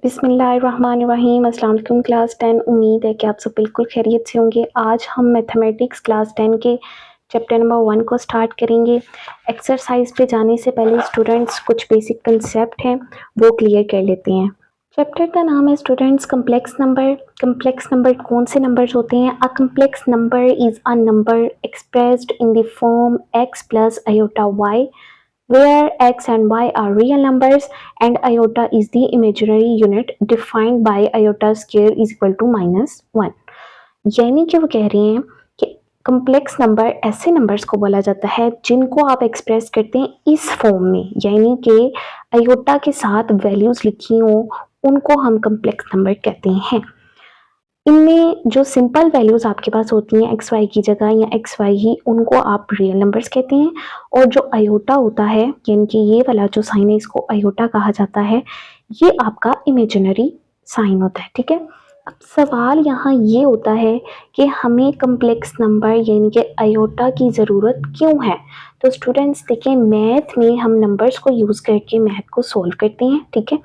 बिस्मिल्लाहिर्रहमानिर्रहीम। अस्सलाम वालेकुम क्लास 10। उम्मीद है कि आप सब बिल्कुल खैरियत से होंगे। आज हम मैथमेटिक्स क्लास 10 के चैप्टर नंबर 1 को स्टार्ट करेंगे। एक्सरसाइज पे जाने से पहले स्टूडेंट्स कुछ बेसिक कंसेप्ट हैं वो क्लियर कर लेते हैं। चैप्टर का नाम है students complex number. Complex number कौन से नंबर्स होते हैं? अ complex number is a number expressed in the form x plus iota y where x and y are real numbers and iota is the imaginary unit defined by iota square is equal to -1। यानी कि वो कह रहे हैं कि complex number ऐसे numbers को बोला जाता है जिनको आप एक्सप्रेस करते हैं इस फॉर्म में, यानी कि आयोटा के साथ वैल्यूज लिखी हो उनको हम कम्प्लेक्स नंबर कहते हैं। इनमें जो सिंपल वैल्यूज आपके पास होती हैं एक्स वाई की जगह या एक्स वाई ही, उनको आप रियल नंबर्स कहते हैं। और जो आयोटा होता है, यानी कि ये वाला जो साइन है इसको आयोटा कहा जाता है, ये आपका इमेजिनरी साइन होता है। ठीक है, अब सवाल यहाँ ये होता है कि हमें कम्प्लेक्स नंबर यानी कि आयोटा की ज़रूरत क्यों है। तो स्टूडेंट्स देखें, मैथ में हम नंबर्स को यूज़ करके मैथ को सॉल्व करते हैं। ठीक है,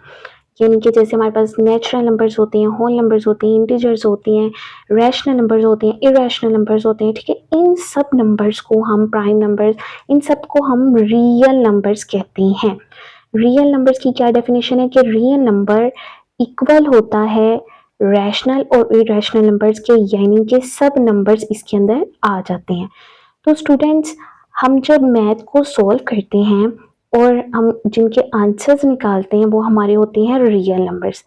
यानी कि जैसे हमारे पास नेचुरल नंबर्स होते हैं, होल नंबर्स होते हैं, इंटीजर्स होती हैं, रैशनल नंबर्स होते हैं, इरेशनल नंबर्स होते हैं। ठीक है, इन सब नंबर्स को हम प्राइम नंबर्स, इन सब को हम रियल नंबर्स कहते हैं। रियल नंबर्स की क्या डेफिनेशन है कि रियल नंबर इक्वल होता है रैशनल और इरेशनल नंबर्स के, यानी कि सब नंबर्स इसके अंदर आ जाते हैं। तो स्टूडेंट्स, हम जब मैथ को सॉल्व करते हैं और हम जिनके आंसर्स निकालते हैं वो हमारे होते हैं रियल नंबर्स।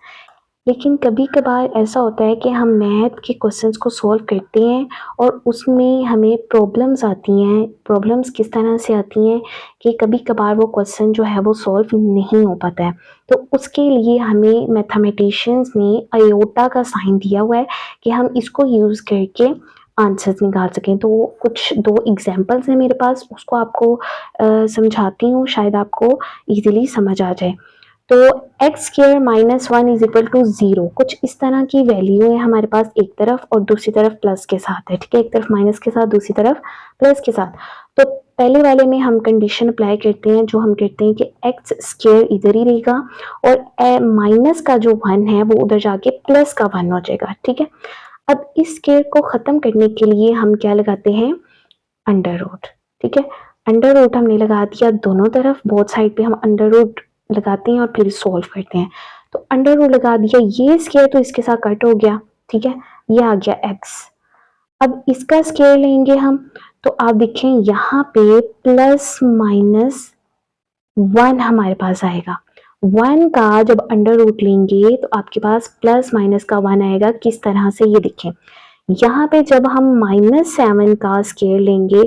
लेकिन कभी कभार ऐसा होता है कि हम मैथ के क्वेश्चंस को सॉल्व करते हैं और उसमें हमें प्रॉब्लम्स आती हैं। प्रॉब्लम्स किस तरह से आती हैं कि कभी कभार वो क्वेश्चन जो है वो सॉल्व नहीं हो पाता है। तो उसके लिए हमें मैथमेटिशियंस ने आयोटा का साइन दिया हुआ है कि हम इसको यूज़ करके आंसर्स निकाल सकें। तो कुछ दो एग्जांपल्स हैं मेरे पास, उसको आपको समझाती हूँ, शायद आपको इजीली समझ आ जाए। तो x square -1 is equal to 0, कुछ इस तरह की वैल्यू है हमारे पास एक तरफ और दूसरी तरफ प्लस के साथ है। ठीक है, एक तरफ माइनस के साथ, दूसरी तरफ प्लस के साथ। तो पहले वाले में हम कंडीशन अप्लाई करते हैं, जो हम कहते हैं कि एक्स स्क्वायर इधर ही रहेगा और माइनस का जो 1 है वो उधर जाके प्लस का 1 हो जाएगा। ठीक है, अब इस स्क्वायर को खत्म करने के लिए हम क्या लगाते हैं? Under root. ठीक है, अंडर रूट हमने लगा दिया दोनों तरफ, बोथ साइड पे हम अंडर रूट लगाते हैं और फिर सॉल्व करते हैं। तो अंडर रूट लगा दिया, ये स्क्वायर तो इसके साथ कट हो गया। ठीक है, ये आ गया एक्स। अब इसका स्क्वायर लेंगे हम, तो आप देखें यहाँ पे प्लस माइनस 1 हमारे पास आएगा। 1 का जब अंडर रूट लेंगे तो आपके पास प्लस माइनस का 1 आएगा। किस तरह से, ये देखें, यहाँ पे जब हम -7 का स्क्वायर लेंगे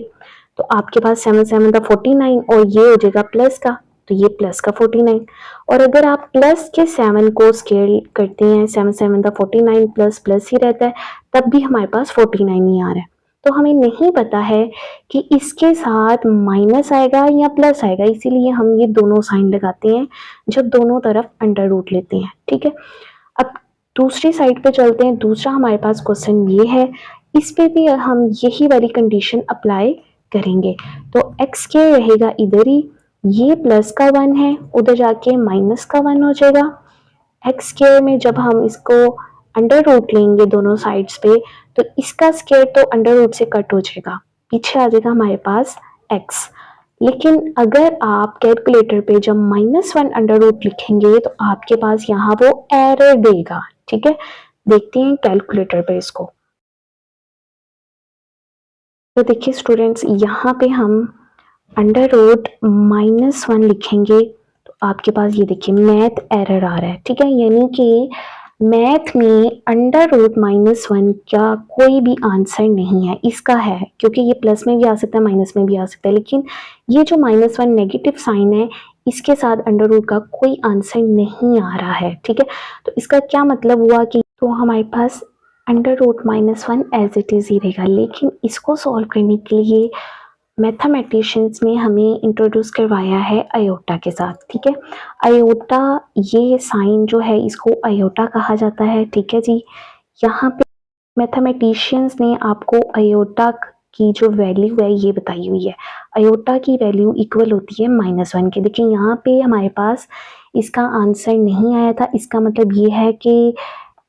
तो आपके पास 7 7 का 49 और ये हो जाएगा प्लस का, तो ये प्लस का 49। और अगर आप प्लस के 7 को स्क्वायर करते हैं, 7 7 का 49 प्लस प्लस ही रहता है, तब भी हमारे पास 49 ही आ रहा है। तो हमें नहीं पता है कि इसके साथ माइनस आएगा या प्लस आएगा, इसीलिए हम ये दोनों साइन लगाते हैं जब दोनों तरफ अंडर रूट लेते हैं। ठीक है, अब दूसरी साइड पे चलते हैं। दूसरा हमारे पास क्वेश्चन ये है, इस पे भी हम यही वाली कंडीशन अप्लाई करेंगे। तो एक्स के रहेगा इधर ही, ये प्लस का 1 है, उधर जाके माइनस का 1 हो जाएगा। एक्स स्क्वायर में जब हम इसको अंडर रूट लेंगे दोनों साइड्स पे, तो इसका स्क्वायर तो अंडर रूट से कट हो जाएगा, पीछे आ जाएगा हमारे पास एक्स। लेकिन अगर आप कैलकुलेटर पे जब -1 अंडर रूट लिखेंगे तो आपके पास यहाँ वो एरर देगा। ठीक है, देखते हैं कैलकुलेटर पे इसको। तो देखिए स्टूडेंट्स, यहाँ पे हम अंडर रूट -1 लिखेंगे तो आपके पास ये देखिए मैथ एरर आ रहा है। ठीक है, यानी कि मैथ में अंडर रूट -1 का कोई भी आंसर नहीं है। इसका है, क्योंकि ये प्लस में भी आ सकता है, माइनस में भी आ सकता है, लेकिन ये जो -1 नेगेटिव साइन है, इसके साथ अंडर रूट का कोई आंसर नहीं आ रहा है। ठीक है, तो इसका क्या मतलब हुआ कि तो हमारे पास under root -1 as it is ही रहेगा। लेकिन इसको सॉल्व करने के लिए मैथमेटिशियंस ने हमें इंट्रोड्यूस करवाया है आयोटा के साथ। ठीक है, आयोटा, ये साइन जो है इसको आयोटा कहा जाता है। ठीक है जी, यहाँ पे मैथमेटिशियंस ने आपको आयोटा की जो वैल्यू है ये बताई हुई है। आयोटा की वैल्यू इक्वल होती है -1 के। देखिए यहाँ पे हमारे पास इसका आंसर नहीं आया था। इसका मतलब ये है कि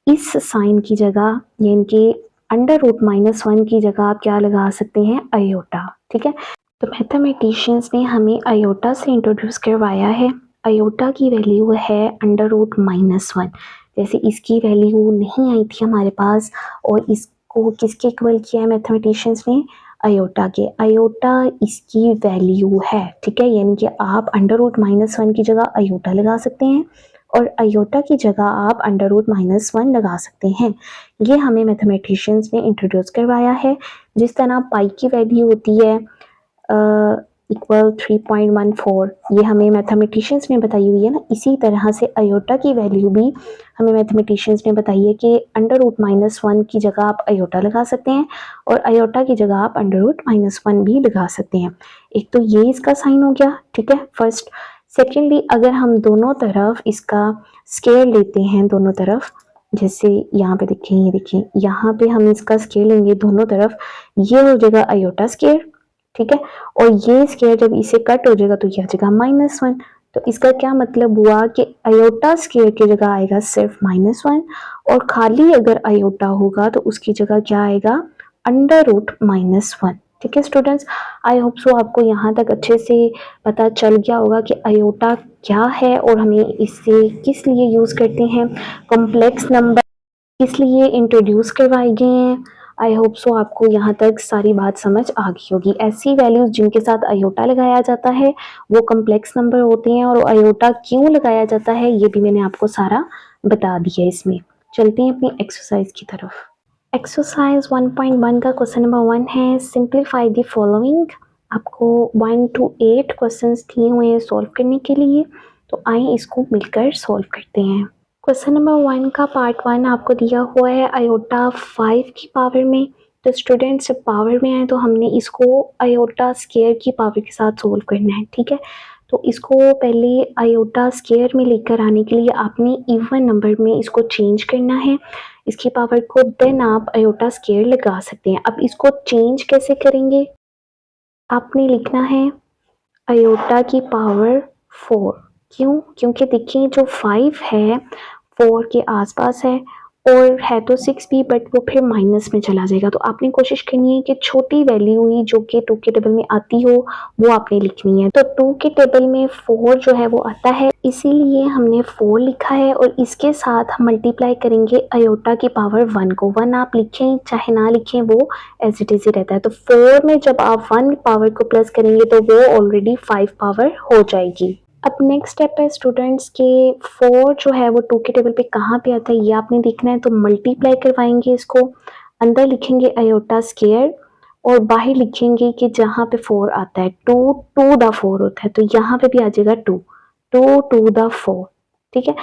इस साइन की जगह यानी कि √-1 की जगह आप क्या लगा सकते हैं, आयोटा। ठीक है, तो मैथमेटिशियंस ने हमें आयोटा से इंट्रोड्यूस करवाया है। आयोटा की वैल्यू है √-1। जैसे इसकी वैल्यू नहीं आई थी हमारे पास और इसको किसके इक्वल किया है मैथमेटिशियंस ने, आयोटा के। आयोटा इसकी वैल्यू है। ठीक है, यानी कि आप √-1 की जगह आयोटा लगा सकते हैं और आयोटा की जगह आप √-1 लगा सकते हैं। ये हमें मैथमेटिशियंस ने इंट्रोड्यूस करवाया है। जिस तरह पाई की वैल्यू होती है इक्वल 3.14, ये हमें मैथमेटिशियंस ने बताई हुई है ना। इसी तरह से आयोटा की वैल्यू भी हमें मैथमेटिशियंस ने बताई है कि √-1 की जगह आप आयोटा लगा सकते हैं और आयोटा की जगह आप √-1 भी लगा सकते हैं। एक तो ये इसका साइन हो गया, ठीक है, फर्स्ट। सेकेंडली, अगर हम दोनों तरफ इसका स्केयर लेते हैं, दोनों तरफ, जैसे यहाँ पे देखें, ये देखिए, यहाँ पे हम इसका स्केयर लेंगे दोनों तरफ, ये हो जाएगा आयोटा स्केयर। ठीक है, और ये स्केयर जब इसे कट हो जाएगा तो ये आ जाएगा -1। तो इसका क्या मतलब हुआ कि आयोटा स्केयर की जगह आएगा सिर्फ -1 और खाली अगर आयोटा होगा तो उसकी जगह क्या आएगा, √-1। ठीक है स्टूडेंट्स, आई होप सो आपको यहाँ तक अच्छे से पता चल गया होगा कि आयोटा क्या है और हमें इससे किस लिए यूज़ करते हैं, कॉम्प्लेक्स नंबर किस लिए इंट्रोड्यूस करवाए गए हैं। आई होप सो आपको यहाँ तक सारी बात समझ आ गई होगी। ऐसी वैल्यूज जिनके साथ आयोटा लगाया जाता है वो कॉम्प्लेक्स नंबर होते हैं और आयोटा क्यों लगाया जाता है ये भी मैंने आपको सारा बता दिया। इसमें चलते हैं अपनी एक्सरसाइज की तरफ। एक्सरसाइज 1.1 का क्वेश्चन नंबर 1 है, सिंप्लीफाई द फॉलोइंग। आपको 1 to 8 क्वेश्चंस दिए हुए हैं सॉल्व करने के लिए, तो आइए इसको मिलकर सॉल्व करते हैं। क्वेश्चन नंबर 1 का पार्ट 1 आपको दिया हुआ है आयोटा 5 की पावर में। तो स्टूडेंट्स जब पावर में आए तो हमने इसको आयोटा स्केयर की पावर के साथ सोल्व करना है। ठीक है, तो इसको पहले आयोटा स्केयर में लेकर आने के लिए आपने इवन नंबर में इसको चेंज करना है, इसकी पावर को, देन आप आयोटा स्केयर लगा सकते हैं। अब इसको चेंज कैसे करेंगे, आपने लिखना है आयोटा की पावर 4। क्यों, क्योंकि देखिए जो 5 है 4 के आसपास है और है तो 6 भी, बट वो फिर माइनस में चला जाएगा। तो आपने कोशिश करनी है कि छोटी वैल्यू ही जो कि 2 के टेबल में आती हो वो आपने लिखनी है। तो 2 के टेबल में 4 जो है वो आता है, इसीलिए हमने 4 लिखा है और इसके साथ हम मल्टीप्लाई करेंगे आयोटा की पावर 1 को। 1 आप लिखें चाहे ना लिखें वो एज इट इज ही रहता है। तो 4 में जब आप 1 पावर को प्लस करेंगे तो वो ऑलरेडी 5 पावर हो जाएगी। अब नेक्स्ट स्टेप है स्टूडेंट्स के 4 जो है वो 2 के टेबल पे कहाँ पे आता है ये आपने देखना है। तो मल्टीप्लाई करवाएंगे इसको, अंदर लिखेंगे आयोटा स्केयर और बाहर लिखेंगे कि जहाँ पे 4 आता है 2 टू द 4 होता है, तो यहाँ पे भी आ जाएगा 2 टू द 4। ठीक है,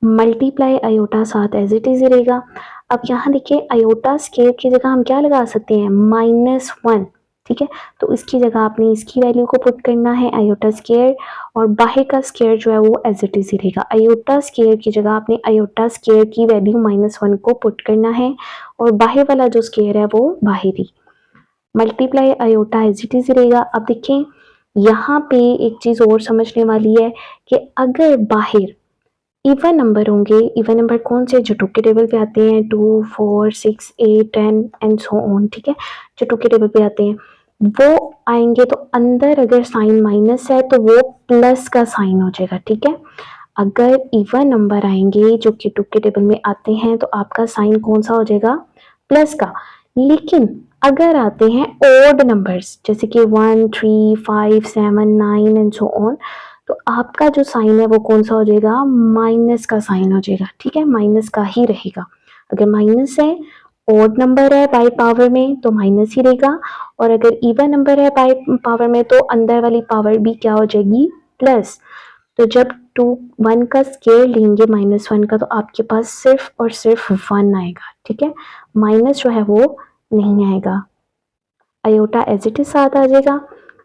मल्टीप्लाई आयोटा साथ एज इट इज रहेगा। अब यहाँ देखिए आयोटा स्केयर की जगह हम क्या लगा सकते हैं, -1। ठीक है, तो इसकी जगह आपने इसकी वैल्यू को पुट करना है आयोटा स्केयर और बाहर का स्केयर जो है वो एज इट इज ही रहेगा। आयोटा स्केयर की जगह आपने आयोटा स्केयर की वैल्यू -1 को पुट करना है और बाहर वाला जो स्केयर है वो बाहरी, multiply iota as it is रहेगा। अब देखें यहाँ पे एक चीज और समझने वाली है कि अगर बाहर इवन नंबर होंगे, इवन नंबर कौन से, जो 2 के टेबल पे आते हैं, 2 4 6 8 10 एंड सो ऑन। ठीक है, जो 2 के टेबल पे आते हैं वो आएंगे तो अंदर अगर साइन माइनस है तो वो प्लस का साइन हो जाएगा। ठीक है, अगर इवन नंबर आएंगे जो कि 2 के टेबल में आते हैं तो आपका साइन कौन सा हो जाएगा, प्लस का। लेकिन अगर आते हैं ओड नंबर्स जैसे कि 1 3 5 7 9 एंड सो ऑन, तो आपका जो साइन है वो कौन सा हो जाएगा, माइनस का साइन हो जाएगा। ठीक है, माइनस का ही रहेगा। अगर माइनस है, ओड नंबर है बाई पावर में तो माइनस ही रहेगा, और अगर इवन नंबर है बाई पावर में तो अंदर वाली पावर भी क्या हो जाएगी, प्लस। तो जब 1 का स्केयर लेंगे -1 का तो आपके पास सिर्फ और सिर्फ 1 आएगा। ठीक है, माइनस जो है वो नहीं आएगा, आयोटा एज इट इज साथ आ जाएगा।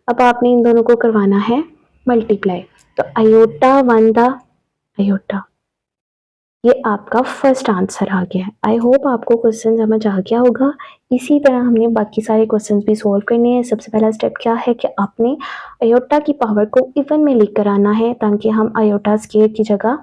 अब आपने इन दोनों को करवाना है मल्टीप्लाई, तो आयोटा 1 द आयोटा ये आपका फर्स्ट आंसर आ गया है। आई होप आपको क्वेश्चन समझ आ गया होगा। इसी तरह हमने बाकी सारे क्वेश्चंस भी सॉल्व करने हैं। सबसे पहला स्टेप क्या है कि आपने आयोटा की पावर को इवन में लेकर आना है ताकि हम आयोटा स्क्वायर की जगह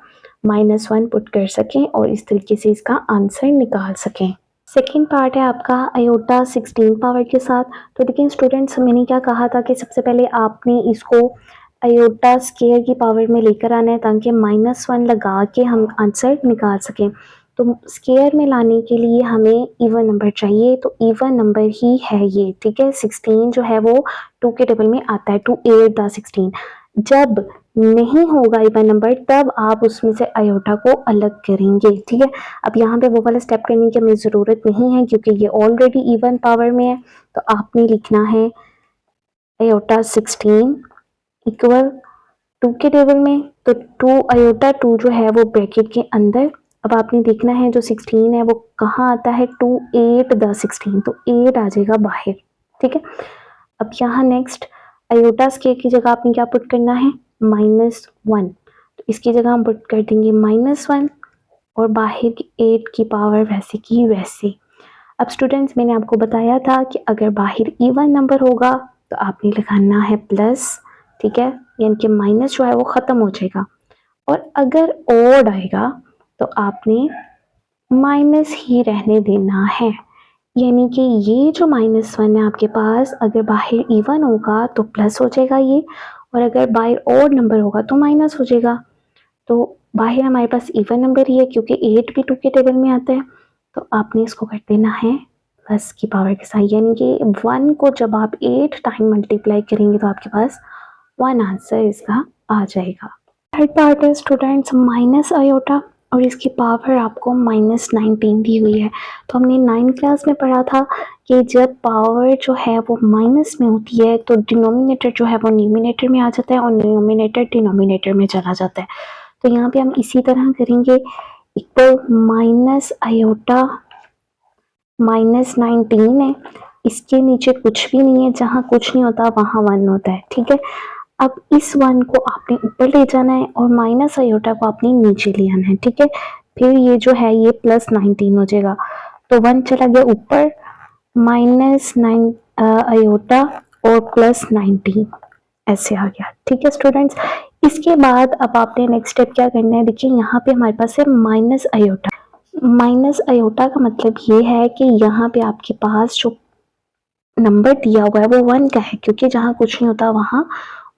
-1 पुट कर सकें और इस तरीके से इसका आंसर निकाल सकें। सेकेंड पार्ट है आपका आयोटा 16 पावर के साथ। तो देखिए स्टूडेंट्स, मैंने क्या कहा था कि सबसे पहले आपने इसको आयोटा स्क्वायर की पावर में लेकर आना है ताकि -1 लगा के हम आंसर निकाल सकें। तो स्क्वायर में लाने के लिए हमें इवन नंबर चाहिए, तो इवन नंबर ही है ये, ठीक है। 16 जो है वो 2 के टेबल में आता है, 2 8 द 16। जब नहीं होगा इवन नंबर तब आप उसमें से आयोटा को अलग करेंगे, ठीक है। अब यहाँ पे वो वाला स्टेप करने की हमें ज़रूरत नहीं है क्योंकि ये ऑलरेडी इवन पावर में है। तो आपने लिखना है आयोटा 16 इक्वल 2 के टेबल में, तो 2 आयोटा 2 जो है वो ब्रैकेट के अंदर। अब आपने देखना है जो 16 है वो कहाँ आता है, 2 8 द 16, तो 8 आ जाएगा बाहर, ठीक है। अब यहाँ नेक्स्ट आयोटा स्क्वायर की जगह आपने क्या पुट करना है, -1। तो इसकी जगह हम पुट कर देंगे -1 और बाहर की 8 की पावर वैसे की वैसे। अब स्टूडेंट्स, मैंने आपको बताया था कि अगर बाहर इवन नंबर होगा तो आपने लगाना है प्लस, ठीक है, यानी कि माइनस जो है वो ख़त्म हो जाएगा। और अगर ओड आएगा तो आपने माइनस ही रहने देना है, यानी कि ये जो -1 है आपके पास, अगर बाहर इवन होगा तो प्लस हो जाएगा ये, और अगर बाहर ओड नंबर होगा तो माइनस हो जाएगा। तो बाहर हमारे पास इवन नंबर ही है क्योंकि 8 भी 2 के टेबल में आता है, तो आपने इसको कर देना है प्लस की पावर के साथ, यानी कि 1 को जब आप 8 टाइम मल्टीप्लाई करेंगे तो आपके पास 1 आंसर इसका आ जाएगा। थर्ड पार्ट है स्टूडेंट्स माइनस आयोटा, और इसकी पावर आपको -19 दी हुई है। तो हमने 9 क्लास में पढ़ा था कि जब पावर जो है वो माइनस में होती है तो डिनोमिनेटर जो है वो न्यूमिनेटर में आ जाता है और न्यूमिनेटर डिनोमिनेटर में चला जाता है। तो यहाँ पे हम इसी तरह करेंगे, इक्वल माइनस आयोटा -19 है, इसके नीचे कुछ भी नहीं है, जहाँ कुछ नहीं होता वहाँ 1 होता है, ठीक है। अब इस 1 को आपने ऊपर ले जाना है और माइनस आयोटा को आपने नीचे ले आना है, ठीक है। फिर ये जो है ये +19 हो जाएगा, तो 1 चला गया ऊपर, -9 आयोटा और +19 ऐसे आ गया, ठीक है स्टूडेंट्स। इसके बाद अब आपने नेक्स्ट स्टेप क्या करना है, देखिए यहाँ पे हमारे पास है माइनस आयोटा। माइनस आयोटा का मतलब ये है कि यहाँ पे आपके पास जो नंबर दिया हुआ है वो 1 का है, क्योंकि जहाँ कुछ नहीं होता वहाँ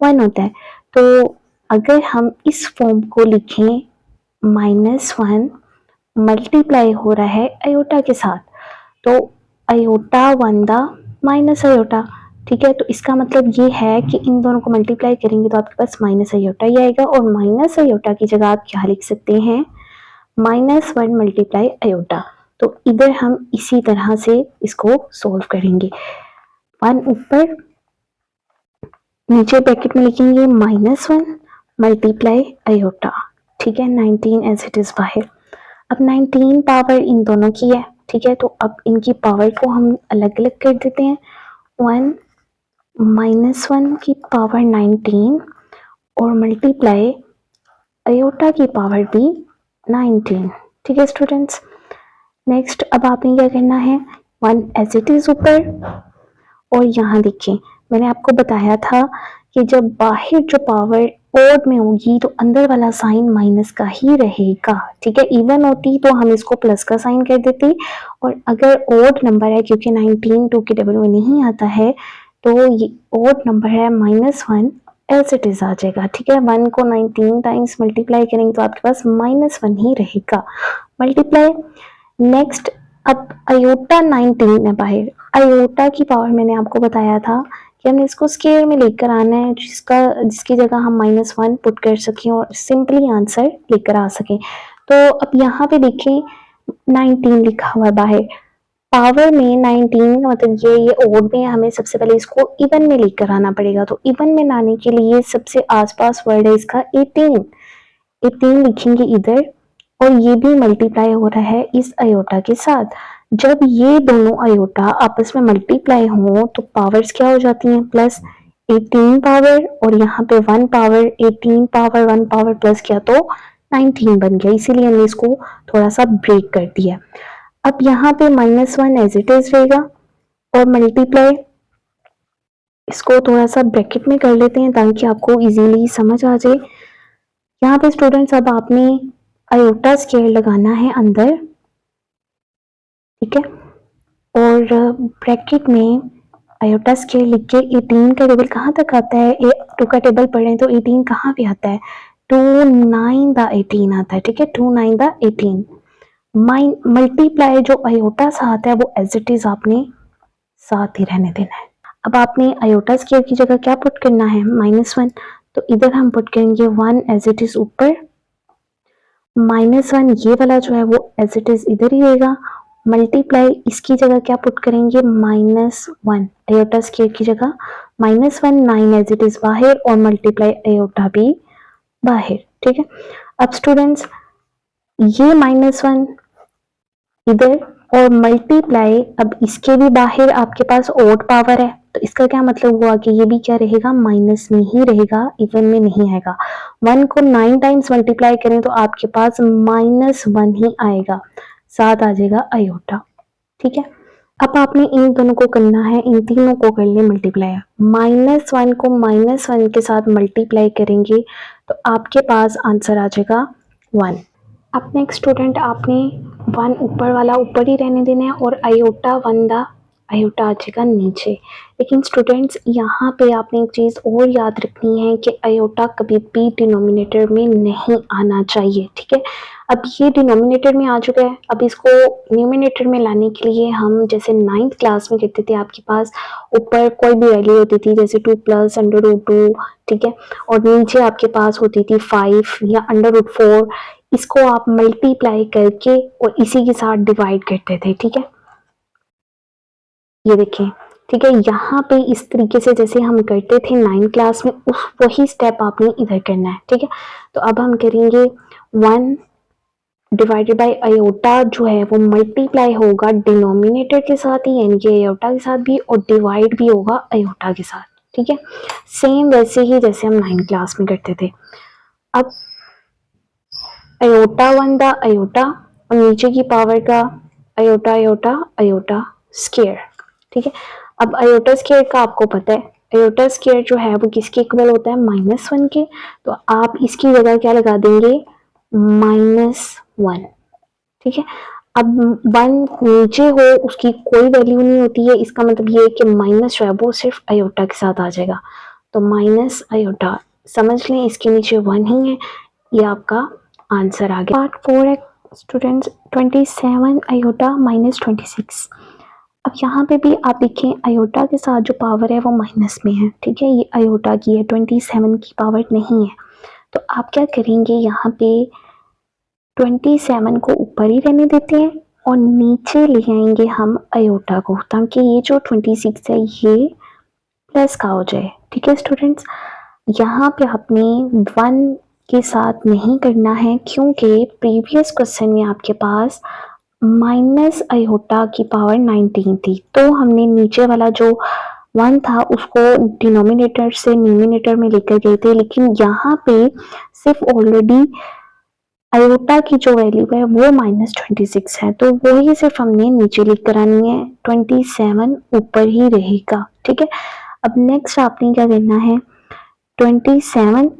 1 होता है। तो अगर हम इस फॉर्म को लिखें, -1 मल्टीप्लाई हो रहा है आयोटा के साथ, तो आयोटा 1 द माइनस आयोटा, ठीक है। तो इसका मतलब ये है कि इन दोनों को मल्टीप्लाई करेंगे तो आपके पास माइनस आयोटा ही आएगा, और माइनस आयोटा की जगह आप क्या लिख सकते हैं, -1 मल्टीप्लाई आयोटा। तो इधर हम इसी तरह से इसको सोल्व करेंगे। 1 ऊपर, नीचे ब्रैकेट में लिखेंगे -1 मल्टीप्लाई आयोटा, ठीक है। 19 एज इट इज बाहर। अब 19 पावर इन दोनों की है, ठीक है। तो अब इनकी पावर को हम अलग अलग कर देते हैं, 1 -1 की पावर 19 और मल्टीप्लाई आयोटा की पावर भी 19, ठीक है स्टूडेंट्स। नेक्स्ट अब आपने क्या करना है, 1 एज इट इज ऊपर, और यहाँ देखिए मैंने आपको बताया था कि जब बाहर जो पावर ओड में होगी तो अंदर वाला साइन माइनस का ही रहेगा, ठीक है। इवन होती तो हम इसको प्लस का साइन कर देते, और अगर ओड नंबर है, क्योंकि 19 2 के टेबल में नहीं आता है, तो ये ओड नंबर है -1 एज इट इज आ जाएगा, ठीक है। 1 को 19 टाइम्स मल्टीप्लाई करेंगे तो आपके पास -1 ही रहेगा, मल्टीप्लाई। नेक्स्ट अब आयोटा 19 है बाहर, आयोटा की पावर मैंने आपको बताया था कि हमने इसको स्क्वायर में लेकर आना है, जिसकी जगह हम -1 पुट कर सकें और सिंपली आंसर लेकर आ सकें। तो अब यहाँ पे देखें 19 लिखा हुआ है बाहर, पावर में 19 मतलब ये ओड में, हमें सबसे पहले इसको इवन में लेकर आना पड़ेगा। तो इवन में लाने के लिए सबसे आसपास वर्ड है इसका 18 लिखेंगे इधर, और ये भी मल्टीप्लाई हो रहा है इस आयोटा के साथ। जब ये दोनों आयोटा आपस में मल्टीप्लाई हो तो पावर्स क्या हो जाती हैं, +18 पावर, और यहाँ पे 1 पावर, 18 पावर 1 पावर प्लस किया तो 19 बन गया, इसीलिए हमने इसको थोड़ा सा ब्रेक कर दिया। अब यहाँ पे -1 एज इट इज रहेगा और मल्टीप्लाई, इसको थोड़ा सा ब्रैकेट में कर लेते हैं ताकि आपको इजीली समझ आ जाए। यहाँ पे स्टूडेंट्स अब आपने आयोटा स्केयर लगाना है अंदर, ठीक है, और ब्रैकेट में आयोटा स्केयर लिख के 18 का टेबल कहाँ तक आता है, 2 का टेबल पढ़ें तो 18 कहाँ पे आता है, 2 9 द 18 आता है, ठीक है, 2 9 द 18। मल्टीप्लाई जो आयोटा सा आता है वो एज इट इज आपने साथ ही रहने देना है। अब आपने आयोटा स्केयर की जगह क्या पुट करना है, -1, तो इधर हम पुट करेंगे 1 एज इट इज ऊपर, -1 ये वाला जो है वो एज इट इज इधर ही रहेगा, मल्टीप्लाई इसकी जगह क्या पुट करेंगे, -1 आयोटा स्केयर की जगह -1, 9 एज इट इज बाहर और मल्टीप्लाई आयोटा भी बाहर, ठीक है। अब स्टूडेंट्स ये -1 इधर और मल्टीप्लाई, अब इसके भी बाहर आपके पास ओड पावर है, तो इसका क्या मतलब हुआ कि ये भी क्या रहेगा, माइनस में ही रहेगा, इवन में नहीं आएगा। 1 को 9 टाइम्स मल्टीप्लाई करें तो आपके पास -1 ही आएगा, साथ आ जाएगा आयोटा, ठीक है। अब आपने इन दोनों को करना है, इन तीनों को कर ले मल्टीप्लाई, -1 को -1 के साथ मल्टीप्लाई करेंगे तो आपके पास आंसर आ जाएगा 1। अब नेक्स्ट स्टूडेंट आपने 1 ऊपर वाला ऊपर ही रहने देना है और आयोटा 1 दा आयोटा आ जाएगा नीचे। लेकिन स्टूडेंट्स यहाँ पे आपने एक चीज़ और याद रखनी है कि आयोटा कभी भी डिनोमिनेटर में नहीं आना चाहिए, ठीक है। अब ये डिनोमिनेटर में आ चुका है, अब इसको न्यूमिनेटर में लाने के लिए हम जैसे 9th क्लास में करते थे, आपके पास ऊपर कोई भी वैल्यू होती थी जैसे 2 + √2, ठीक है, और नीचे आपके पास होती थी 5 या √4, इसको आप मल्टीप्लाई करके और इसी के साथ डिवाइड करते थे, ठीक है। ये देखें, ठीक है, यहाँ पे इस तरीके से जैसे हम करते थे 9th क्लास में, उस वही स्टेप आपने इधर करना है, ठीक है। तो अब हम करेंगे 1 डिवाइडेड बाय आयोटा जो है वो मल्टीप्लाई होगा डिनोमिनेटर के साथ ही, यानी कि आयोटा के साथ भी, और डिवाइड भी होगा आयोटा के साथ, ठीक है। सेम वैसे ही जैसे हम 9th क्लास में करते थे। अब आयोटा 1 दा आयोटा और नीचे की पावर का आयोटा आयोटा आयोटा स्केयर, ठीक है। अब आयोटा स्केयर का आपको पता है, आयोटा स्केयर जो है वो किसके इक्वल होता है, -1 के, तो आप इसकी जगह क्या लगा देंगे, -1, ठीक है। अब 1 नीचे हो उसकी कोई वैल्यू नहीं होती है, इसका मतलब ये है कि माइनस जो है वो सिर्फ आयोटा के साथ आ जाएगा, तो माइनस आयोटा समझ लें, इसके नीचे 1 ही है, ये आपका आंसर आ गया। पार्ट 4 है स्टूडेंट्स 27 आयोटा -26। अब यहाँ पे भी आप देखें आयोटा के साथ जो पावर है वो माइनस में है, ठीक है, ये आयोटा की है, 27 की पावर नहीं है। तो आप क्या करेंगे, यहाँ पे 27 को ऊपर ही रहने देते हैं और नीचे ले आएंगे हम आयोटा को, ताकि ये जो 26 है ये प्लस का हो जाए, ठीक है स्टूडेंट्स। यहाँ पे आपने 1 के साथ नहीं करना है, क्योंकि प्रीवियस क्वेश्चन में आपके पास माइनस आयोटा की पावर 19 थी, तो हमने नीचे वाला जो 1 था उसको डिनोमिनेटर से न्यूमिनेटर में लेकर गए थे, लेकिन यहाँ पे सिर्फ ऑलरेडी आयोटा की जो वैल्यू है वो -26 है, तो वही सिर्फ हमने नीचे लिख कर आनी है, 27 ऊपर ही रहेगा, ठीक है। अब नेक्स्ट आपने क्या करना है, 27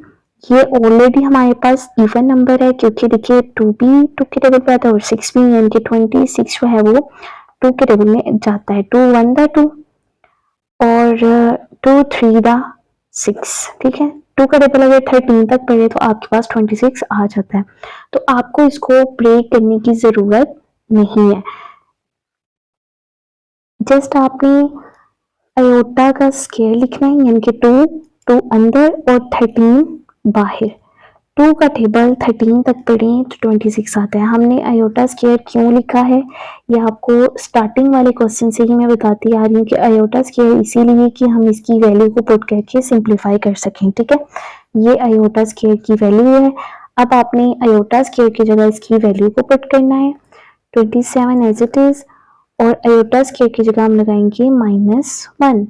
ये ऑलरेडी हमारे पास इवन नंबर है, क्योंकि देखिए 2 भी 2 के टेबल पे आता है और 6 भी, यानी कि 26 जो है वो 2 के टेबल में जाता है, 2 1 दा 2 और 2 3 दा 6, ठीक है। 2 का टेबल अगर 13 तक पढ़े तो आपके पास 26 आ जाता है, तो आपको इसको ब्रेक करने की जरूरत नहीं है, जस्ट आपने आयोटा का स्केयर लिखना है, यानी कि 2 अंदर और 13 बाहर। 2 का टेबल 13 तक पढ़ें तो 26 आता है। हमने आयोटा स्केयर क्यों लिखा है, ये आपको स्टार्टिंग वाले क्वेश्चन से ही मैं बताती आ रही हूँ कि आयोटा स्केयर इसीलिए कि हम इसकी वैल्यू को पुट करके सिंप्लीफाई कर सकें, ठीक है। ये आयोटा स्केयर की वैल्यू है। अब आपने आयोटा स्केयर की जगह इसकी वैल्यू को पुट करना है 27 एज इट इज, और आयोटा स्केयर की जगह हम लगाएंगे -1,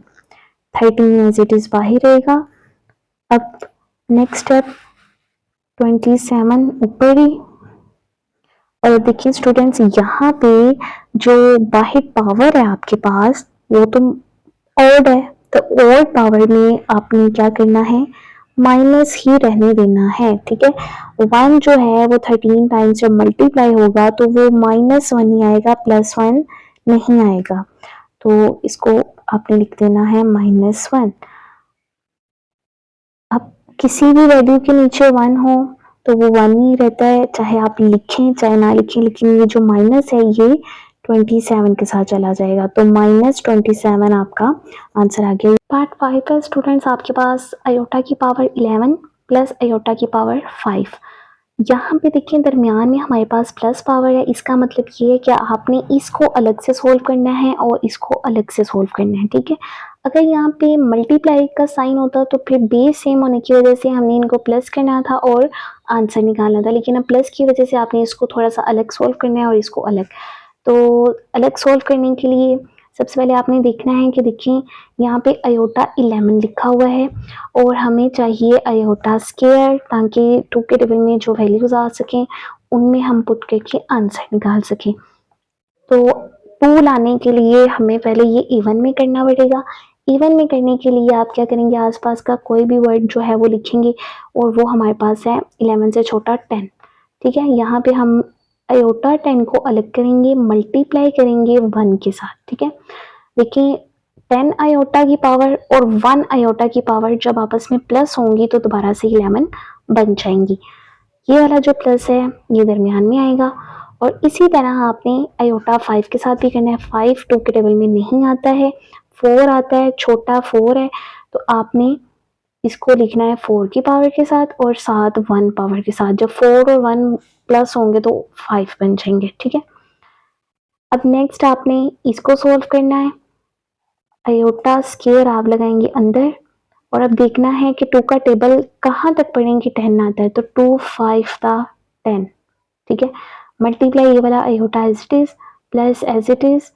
13 एज इट इज बाहर रहेगा। अब नेक्स्ट स्टेप 27 ऊपर ही। और देखिए स्टूडेंट्स, यहाँ पे जो बाहर पावर है आपके पास वो तो ऑड है, तो ऑड पावर में आपने क्या करना है, माइनस ही रहने देना है, ठीक है। 1 जो है वो 13 टाइम्स जब मल्टीप्लाई होगा तो वो -1 ही आएगा, +1 नहीं आएगा। तो इसको आपने लिख देना है -1। अब किसी भी वैल्यू के नीचे 1 हो तो वो 1 ही रहता है, चाहे आप लिखें चाहे ना लिखें, लेकिन ये जो माइनस है ये 27 के साथ चला जाएगा, तो -27 आपका आंसर आ गया। पार्ट 5 का स्टूडेंट्स आपके पास आयोटा की पावर 11 प्लस आयोटा की पावर 5। यहाँ पे देखिए दरमियान में हमारे पास प्लस पावर है, इसका मतलब ये है कि आपने इसको अलग से सोल्व करना है और इसको अलग से सोल्व करना है, ठीक है। अगर यहाँ पे मल्टीप्लाई का साइन होता तो फिर बेस सेम होने की वजह से हमने इनको प्लस करना था और आंसर निकालना था, लेकिन अब प्लस की वजह से आपने इसको थोड़ा सा अलग सोल्व करना है और इसको अलग। तो अलग सोल्व करने के लिए सबसे पहले आपने देखना है कि देखिए यहाँ पे आयोटा 11 लिखा हुआ है और हमें चाहिए आयोटा स्क्वायर, ताकि 2 के टेबल में जो वैल्यूज आ सकें उनमें हम पुट करके आंसर निकाल सकें। तो 2 लाने के लिए हमें पहले ये इवन में करना पड़ेगा। इवन में करने के लिए आप क्या करेंगे, आसपास का कोई भी वर्ड जो है वो लिखेंगे और वो हमारे पास है 11 से छोटा 10, ठीक है। यहाँ पे हम आयोटा 10 को अलग करेंगे, मल्टीप्लाई करेंगे 1 के साथ, ठीक है। देखिए 10 आयोटा की पावर और 1 आयोटा की पावर जब आपस में प्लस होंगी तो दोबारा से 11 बन जाएंगी। ये वाला जो प्लस है ये दरमियान में आएगा। और इसी तरह आपने आयोटा 5 के साथ भी करना है। 5 2 के टेबल में नहीं आता है, 4 आता है, छोटा 4 है, तो आपने इसको लिखना है 4 की पावर के साथ और साथ 1 पावर के साथ। जब 4 और 1 प्लस होंगे तो 5 बन जाएंगे, ठीक है। अब नेक्स्ट आपने इसको सोल्व करना है। आयोटा स्क्वायर आप लगाएंगे अंदर और अब देखना है कि 2 का टेबल कहाँ तक पढ़ेंगे, 10 आता है तो 2 5 था 10, ठीक है। मल्टीप्लाई ये वाला iota as it is plus as it is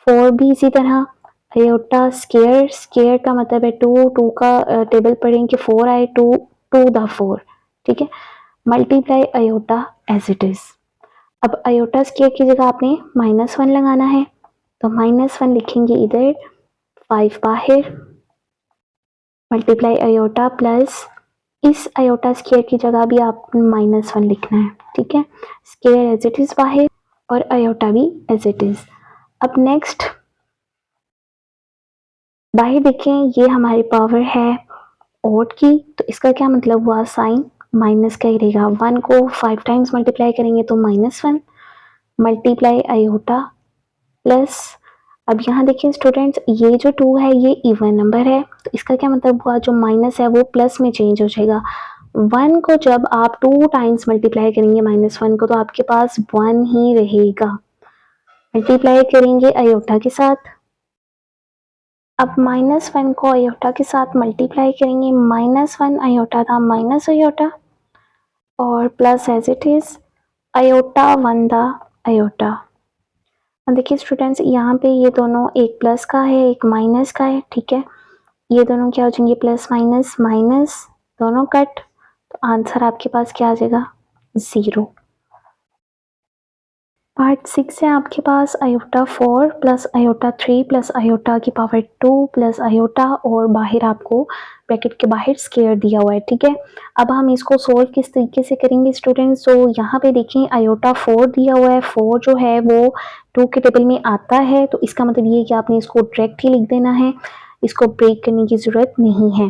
4 भी इसी तरह आयोटा स्क्वायर, स्क्वायर का मतलब है 2, 2 का टेबल पढ़ेंगे 4 आए, 2 2 द 4, ठीक है। Multiply iota as it is. अब आयोटा स्क्वायर की जगह आपने -1 लगाना है, तो -1 लिखेंगे इधर, 5 बाहर, मल्टीप्लाई आयोटा प्लस इस आयोटा स्क्वायर की जगह भी आप -1 लिखना है, ठीक है। स्क्वायर एज इट इज बाहर और आयोटा भी एज इट इज। अब नेक्स्ट बाहर देखें, ये हमारी पावर है ऑड की, तो इसका क्या मतलब हुआ, साइन माइनस का ही रहेगा। 1 को 5 टाइम्स मल्टीप्लाई करेंगे तो -1 मल्टीप्लाई आयोटा प्लस, अब यहाँ देखिए स्टूडेंट्स ये जो 2 है ये इवन नंबर है, तो इसका क्या मतलब हुआ, जो माइनस है वो प्लस में चेंज हो जाएगा। 1 को जब आप 2 टाइम्स मल्टीप्लाई करेंगे -1 को तो आपके पास 1 ही रहेगा। मल्टीप्लाई करेंगे आयोटा के साथ, अब -1 को आयोटा के साथ मल्टीप्लाई करेंगे, -1 आयोटा था माइनस आयोटा और plus as it is iota 1 था आयोटा। अब देखिए स्टूडेंट्स यहाँ पे ये दोनों एक प्लस का है एक माइनस का है, ठीक है। ये दोनों क्या हो जाएंगे, प्लस माइनस माइनस दोनों कट, तो आंसर आपके पास क्या आ जाएगा, 0। पार्ट 6 है आपके पास iota 4 plus iota 3 plus iota की पावर 2 प्लस आयोटा और बाहर आपको ब्रैकेट के बाहर स्क्वायर दिया हुआ है, ठीक है। अब हम इसको सोल्व किस तरीके से करेंगे स्टूडेंट्स, तो यहाँ पे देखें आयोटा 4 दिया हुआ है, 4 जो है वो 2 के टेबल में आता है, तो इसका मतलब ये है कि आपने इसको डायरेक्ट ही लिख देना है, इसको ब्रेक करने की जरूरत नहीं है।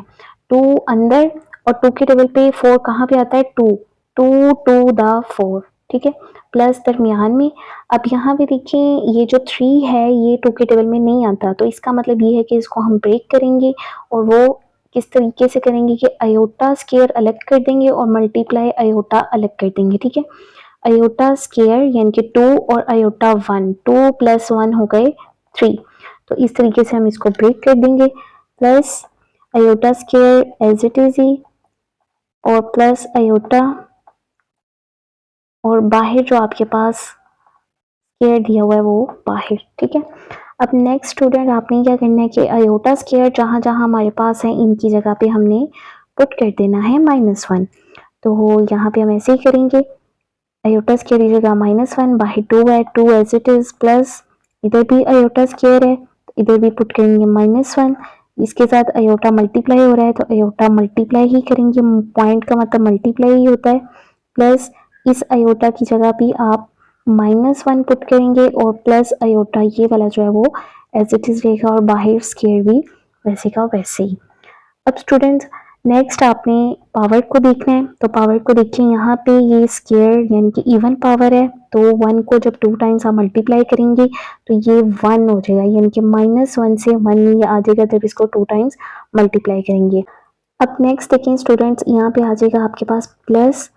2 अंदर और 2 के टेबल पे 4 कहाँ पे आता है, 2 2 2 द 4, ठीक है, प्लस दरमियान में। अब यहाँ पे देखिए ये जो 3 है ये 2 के टेबल में नहीं आता, तो इसका मतलब ये है कि इसको हम ब्रेक करेंगे और वो किस तरीके से करेंगे कि आयोटा स्क्वायर अलग कर देंगे और मल्टीप्लाई आयोटा अलग कर देंगे, ठीक है। आयोटा स्क्वायर यानी कि 2 और आयोटा 1, 2 + 1 हो गए 3, तो इस तरीके से हम इसको ब्रेक कर देंगे, plus iota square as it is ही और प्लस आयोटा और बाहर जो आपके पास स्क्वायर दिया हुआ है वो बाहर, ठीक है। अब नेक्स्ट स्टूडेंट आपने क्या करना है कि आयोटा स्क्वायर जहाँ जहाँ हमारे पास है इनकी जगह पे हमने पुट कर देना है -1, तो यहाँ पे हम ऐसे ही करेंगे, आयोटा स्क्वायर दीजिएगा -1 बाई 2 है, 2 एज इट इज, प्लस इधर भी आयोटा स्क्वायर है, इधर भी पुट करेंगे -1, इसके साथ आयोटा मल्टीप्लाई हो रहा है तो आयोटा मल्टीप्लाई ही करेंगे, पॉइंट का मतलब मल्टीप्लाई ही होता है, प्लस इस आयोटा की जगह भी आप -1 पुट करेंगे और प्लस आयोटा ये वाला जो है वो एज इट इज रहेगा और बाहर स्क्वायर भी वैसे का वैसे ही। अब स्टूडेंट्स नेक्स्ट आपने पावर को देखना है, तो पावर को देखिए यहाँ पे ये स्क्वायर यानी कि इवन पावर है, तो 1 को जब 2 टाइम्स आप मल्टीप्लाई करेंगे तो ये 1 हो जाएगा, यानी कि -1 से 1 ये आ जाएगा जब इसको 2 टाइम्स मल्टीप्लाई करेंगे। अब नेक्स्ट देखें स्टूडेंट्स, यहाँ पे आ जाएगा आपके पास प्लस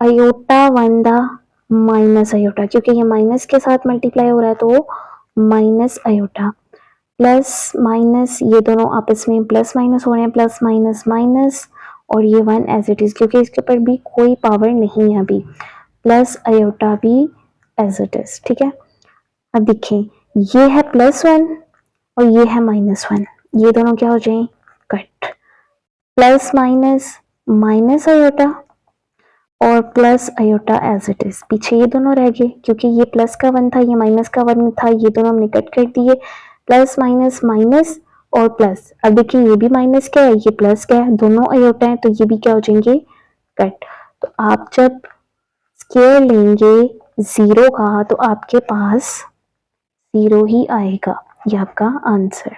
आयोटा 1 दा माइनस आयोटा, क्योंकि ये माइनस के साथ मल्टीप्लाई हो रहा है तो माइनस आयोटा, प्लस माइनस ये दोनों आपस में प्लस माइनस हो रहे हैं, प्लस माइनस माइनस, और ये 1 एज इट इज क्योंकि इसके ऊपर भी कोई पावर नहीं है अभी, प्लस आयोटा भी एज इट इज। ठीक है, अब देखें ये है +1 और ये है -1, ये दोनों क्या हो जाए cut, plus minus minus iota और plus iota as it is, पीछे ये दोनों रह गए क्योंकि ये प्लस का 1 था ये माइनस का 1 था, ये दोनों हमने कट कर दिए, प्लस माइनस माइनस और प्लस। अब देखिए ये भी माइनस क्या है ये प्लस क्या है, दोनों आयोटा है तो ये भी क्या हो जाएंगे कट। तो आप जब स्क्वायर लेंगे 0 का तो आपके पास 0 ही आएगा, ये आपका आंसर।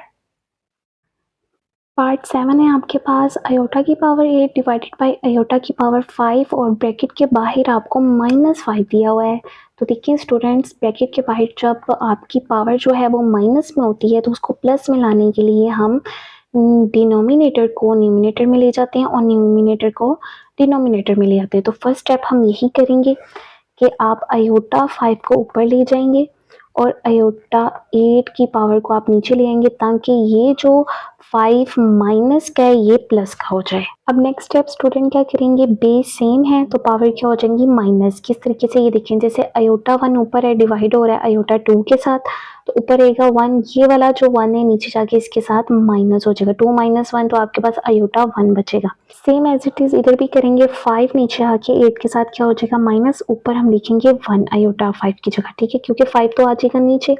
पार्ट 7 है आपके पास आयोटा की पावर 8 डिवाइडेड बाई आयोटा की पावर 5 और ब्रैकेट के बाहर आपको -5 दिया हुआ है। तो देखिए स्टूडेंट्स ब्रैकेट के बाहर जब आपकी पावर जो है वो माइनस में होती है तो उसको प्लस में लाने के लिए हम डिनोमिनेटर को न्यूमिनेटर में ले जाते हैं और न्यूमिनेटर को डिनोमिनेटर में ले आते हैं। तो फर्स्ट स्टेप हम यही करेंगे कि आप आयोटा 5 को ऊपर ले जाएंगे और आयोटा 8 की पावर को आप नीचे ले आएंगे ताकि ये जो 5 माइनस का है ये प्लस का हो जाए। अब नेक्स्ट स्टेप स्टूडेंट क्या करेंगे, बेस सेम है तो पावर क्या हो जाएंगी माइनस। किस तरीके से ये देखें, जैसे आयोटा 1 ऊपर है डिवाइड हो रहा है आयोटा 2 के साथ, तो ऊपर रहेगा 1, ये वाला जो 1 है नीचे जाके इसके साथ माइनस हो जाएगा, 2 - 1 तो आपके पास आयोटा 1 बचेगा। सेम एज इट इज इधर भी करेंगे, 5 नीचे आके 8 के साथ क्या हो जाएगा माइनस, ऊपर हम लिखेंगे 1 आयोटा 5 की जगह। ठीक है, क्योंकि 5 तो आ जाएगा नीचे,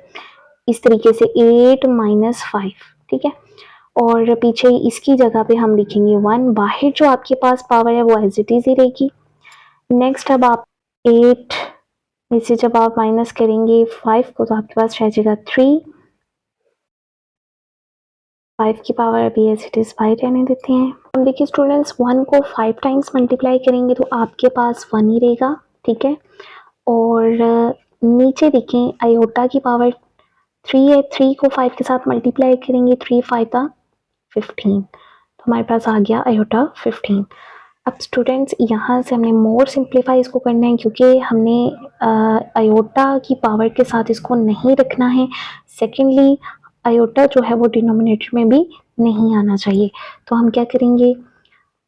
इस तरीके से 8 - 5। ठीक है, और पीछे इसकी जगह पे हम लिखेंगे 1, बाहर जो आपके पास पावर है वो एज इट इज ही रहेगी। नेक्स्ट अब आप 8 में से जब आप माइनस करेंगे 5 को तो आपके पास रह जाएगा 3, 5 की पावर अभी एज इट इज 5 रहने देते हैं। हम देखिए स्टूडेंट्स 1 को 5 टाइम्स मल्टीप्लाई करेंगे तो आपके पास 1 ही रहेगा। ठीक है, और नीचे देखें आयोटा की पावर 3 है, 3 को 5 के साथ मल्टीप्लाई करेंगे, 3 5 था 15, तो हमारे पास आ गया आयोटा 15। अब स्टूडेंट्स यहाँ से हमने मोर सिंप्लीफाई इसको करना है क्योंकि हमने आयोटा की पावर के साथ इसको नहीं रखना है। सेकेंडली आयोटा जो है वो डिनोमिनेटर में भी नहीं आना चाहिए, तो हम क्या करेंगे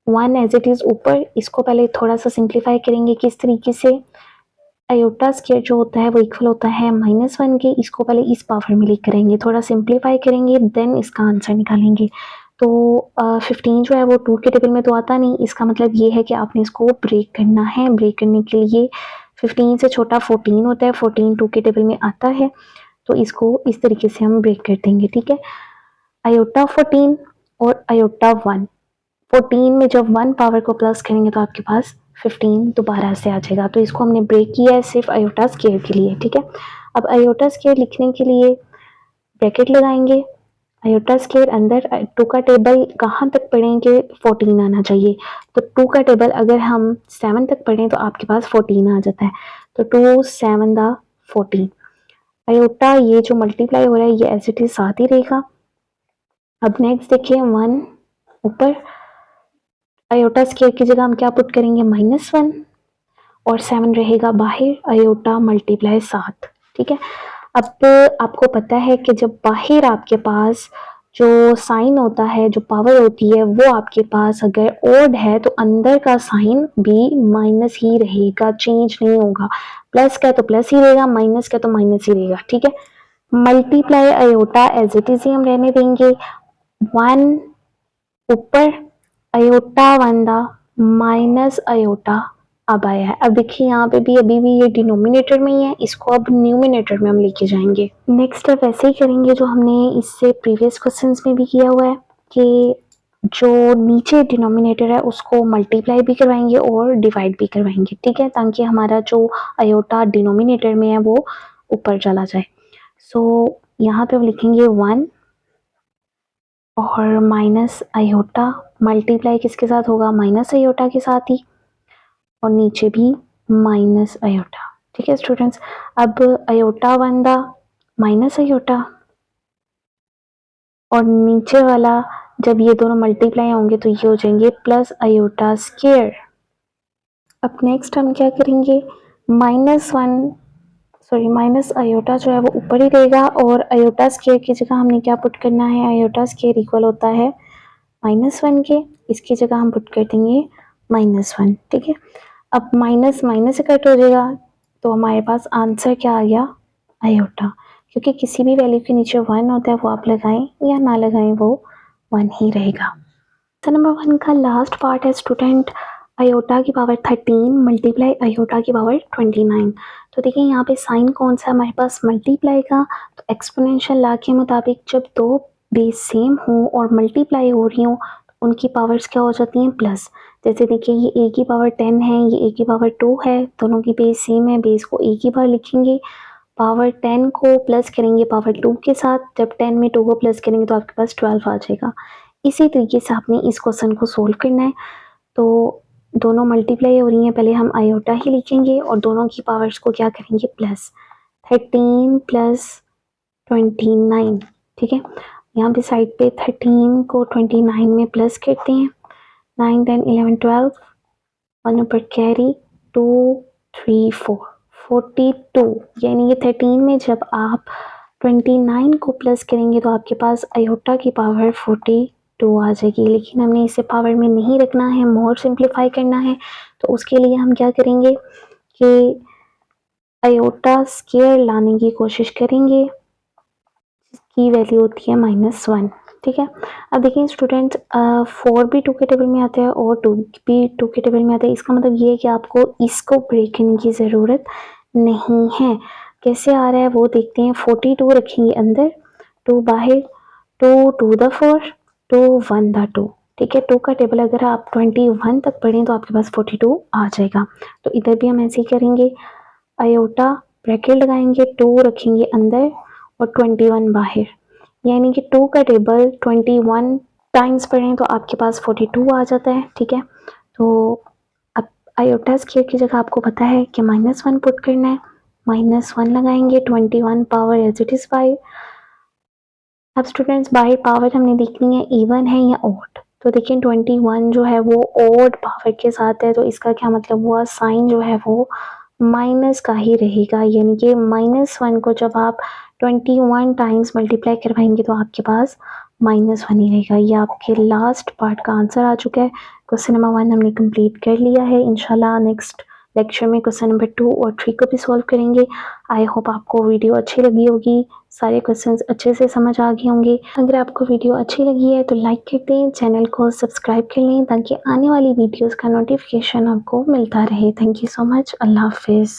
1 एज इट इज़ ऊपर, इसको पहले थोड़ा सा सिंप्लीफाई करेंगे। किस तरीके से, आयोटा स्क्वायर जो होता है वो इक्वल होता है -1 के, इसको पहले इस पावर में लिख करेंगे, थोड़ा सिंप्लीफाई करेंगे देन इसका आंसर निकालेंगे। तो 15 जो है वो 2 के टेबल में तो आता नहीं, इसका मतलब ये है कि आपने इसको ब्रेक करना है। ब्रेक करने के लिए 15 से छोटा 14 होता है, 14 2 के टेबल में आता है, तो इसको इस तरीके से हम ब्रेक कर देंगे। ठीक है, आयोटा 14 और आयोटा 1, 14 में जब 1 पावर को प्लस करेंगे तो आपके पास 15 दोबारा से आ जाएगा, तो इसको हमने ब्रेक किया है सिर्फ आयोटा स्क्वायर के लिए। ठीक है, अब आयोटा स्क्वायर लिखने के लिए ब्रैकेट लगाएंगे, आयोटा स्क्वायर अंदर 2 का टेबल कहाँ तक पढ़ेंगे 14 आना चाहिए, तो 2 का टेबल अगर हम 7 तक पढ़ें तो आपके पास 14 आ जाता है, तो 2 7 दा 14। आयोटा ये जो मल्टीप्लाई हो रहा है ये एज इट इज साथ ही रहेगा। अब नेक्स्ट देखिए 1 ऊपर, आयोटा स्क्वायर की जगह हम क्या पुट करेंगे -1 और 7 रहेगा बाहर, आयोटा मल्टीप्लाई 7। ठीक है, अब आपको पता है कि जब बाहर आपके पास जो साइन होता है, जो पावर होती है वो आपके पास अगर ओड है तो अंदर का साइन भी माइनस ही रहेगा, चेंज नहीं होगा। प्लस का तो प्लस ही रहेगा, माइनस का तो माइनस ही रहेगा। ठीक है, multiply iota as it is ही हम रहने देंगे, 1 ऊपर आयोटा 1 दा माइनस आयोटा अब आया है। अब देखिए यहाँ पे भी अभी भी ये डिनोमिनेटर में ही है, इसको अब न्यूमिनेटर में हम लेके जाएंगे। नेक्स्ट स्टेप वैसे ही करेंगे जो हमने इससे प्रीवियस क्वेश्चंस में भी किया हुआ है कि जो नीचे डिनोमिनेटर है उसको मल्टीप्लाई भी करवाएंगे और डिवाइड भी करवाएंगे, ठीक है, ताकि हमारा जो आयोटा डिनोमिनेटर में है वो ऊपर चला जाए। सो यहाँ पे हम लिखेंगे 1 और माइनस आयोटा मल्टीप्लाई किसके साथ होगा, माइनस आयोटा के साथ ही, और नीचे भी माइनस आयोटा, ठीक है स्टूडेंट्स। अब आयोटा बनदा माइनस आयोटा और नीचे वाला जब ये दोनों मल्टीप्लाई होंगे तो ये हो जाएंगे प्लस आयोटा स्क्वायर। अब नेक्स्ट हम क्या करेंगे, माइनस आयोटा जो है वो ऊपर ही रहेगा और आयोटा स्क्वायर की जगह हमने क्या पुट करना है, आयोटा स्क्वायर इक्वल होता है -1 के, इसकी जगह हम पुट कर देंगे -1, ठीक है। अब माइनस माइनस से कट हो जाएगा तो हमारे पास आंसर क्या आ गया, आयोटा, क्योंकि किसी भी वैल्यू के नीचे 1 होता है, वो आप लगाएं या ना लगाएं वो 1 ही रहेगा। नंबर 1 का लास्ट पार्ट है स्टूडेंट, आयोटा की पावर 13 मल्टीप्लाई आयोटा की पावर 29। तो देखिए यहाँ पे साइन कौन सा है हमारे पास, मल्टीप्लाई का। तो एक्सपोनेंशियल लॉ के मुताबिक जब दो बेस सेम हो और मल्टीप्लाई हो रही हो तो उनकी पावर्स क्या हो जाती हैं, प्लस। जैसे देखिए ये a की पावर 10 है, ये a की पावर 2 है, दोनों की बेस सेम है, बेस को एक ही बार लिखेंगे, पावर 10 को प्लस करेंगे पावर 2 के साथ, जब 10 में 2 को प्लस करेंगे तो आपके पास 12 आ जाएगा। इसी तरीके से आपने इस क्वेश्चन को सोल्व करना है। तो दोनों मल्टीप्लाई हो रही हैं, पहले हम आयोटा ही लिखेंगे और दोनों की पावर्स को क्या करेंगे, प्लस। 13 प्लस 29, ठीक है। यहाँ पे साइड पे 13 को 29 में प्लस करते हैं, 9 10 11 12, और ऊपर कैरी 2 3 4 42, यानी ये 13 में जब आप 29 को प्लस करेंगे तो आपके पास आयोटा की पावर 42 आ जाएगी। लेकिन हमने इसे पावर में नहीं रखना है, मोर सिंप्लीफाई करना है, तो उसके लिए हम क्या करेंगे कि आयोटा स्क्वायर लाने की कोशिश करेंगे जिसकी वैल्यू होती है -1, ठीक है। अब देखिए स्टूडेंट 4 भी 2 के टेबल में आता है और 2 भी 2 के टेबल में आता है, इसका मतलब ये है कि आपको इसको ब्रेक करने की ज़रूरत नहीं है। कैसे आ रहा है वो देखते हैं, 42 रखेंगे अंदर, 2 बाहर, 2 2 द 4, 2 1 द 2, ठीक है। 2 का टेबल अगर आप 21 तक पढ़ें तो आपके पास 42 आ जाएगा। तो इधर भी हम ऐसे ही करेंगे, आयोटा ब्रैकेट लगाएंगे, 2 रखेंगे अंदर और 21 बाहर, यानी कि 2 का टेबल 21 टाइम्स पढ़ें तो आपके पास 42 आ जाता है, ठीक है। तो अब आयोटा स्क्वायर की जगह आपको पता है कि -1 पुट करना है, -1 लगाएंगे, 21 पावर एज इट इज़ 5। अब स्टूडेंट्स बाहर पावर हमने देखनी है इवन है या ऑड। तो देखिए 21 जो है वो ऑड पावर के साथ है, तो इसका क्या मतलब हुआ, साइन जो है वो माइनस का ही रहेगा, यानी कि -1 को जब आप 21 टाइम्स मल्टीप्लाई करवाएंगे तो आपके पास -1 ही रहेगा। ये आपके लास्ट पार्ट का आंसर आ चुका है। क्वेश्चन नंबर 1 हमने कंप्लीट कर लिया है। इंशाल्लाह नेक्स्ट लेक्चर में क्वेश्चन नंबर 2 और 3 को भी सॉल्व करेंगे। आई होप आपको वीडियो अच्छी लगी होगी, सारे क्वेश्चंस अच्छे से समझ आ गए होंगे। अगर आपको वीडियो अच्छी लगी है तो लाइक कर दें, चैनल को सब्सक्राइब कर लें ताकि आने वाली वीडियोस का नोटिफिकेशन आपको मिलता रहे। Thank you so much. अल्लाह हाफिज़।